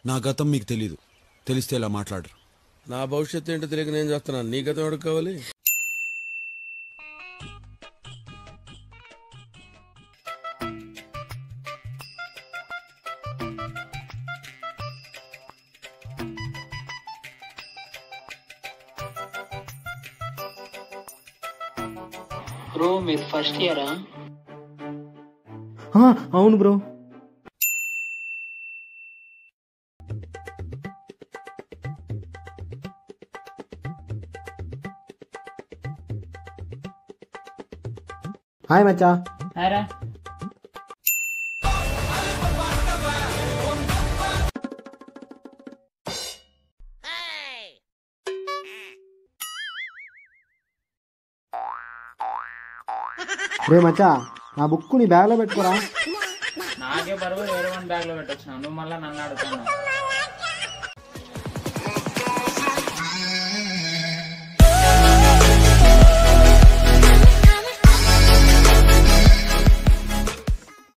నా గతం మీకు తెలీదు, తెలిస్తే ఇలా మాట్లాడరు. నా భవిష్యత్తు ఏంటో తెలియక నేను చేస్తున్నాను, నీ గతం ఎవరికి కావాలి? బ్రో మీరు ఫస్ట్ ఇయరా? అవును బ్రో. హాయ్ మచ్చా. హాయ్ రా. రే మచ్చా, నా బుక్ నీ బ్యాగ్ లో పెట్టుకోరా. నాకే బరువు వేరే వన్ బ్యాగ్ లో పెట్టొచ్చిన, నువ్వు మళ్ళీ నన్ను అడుగుతున్నావు.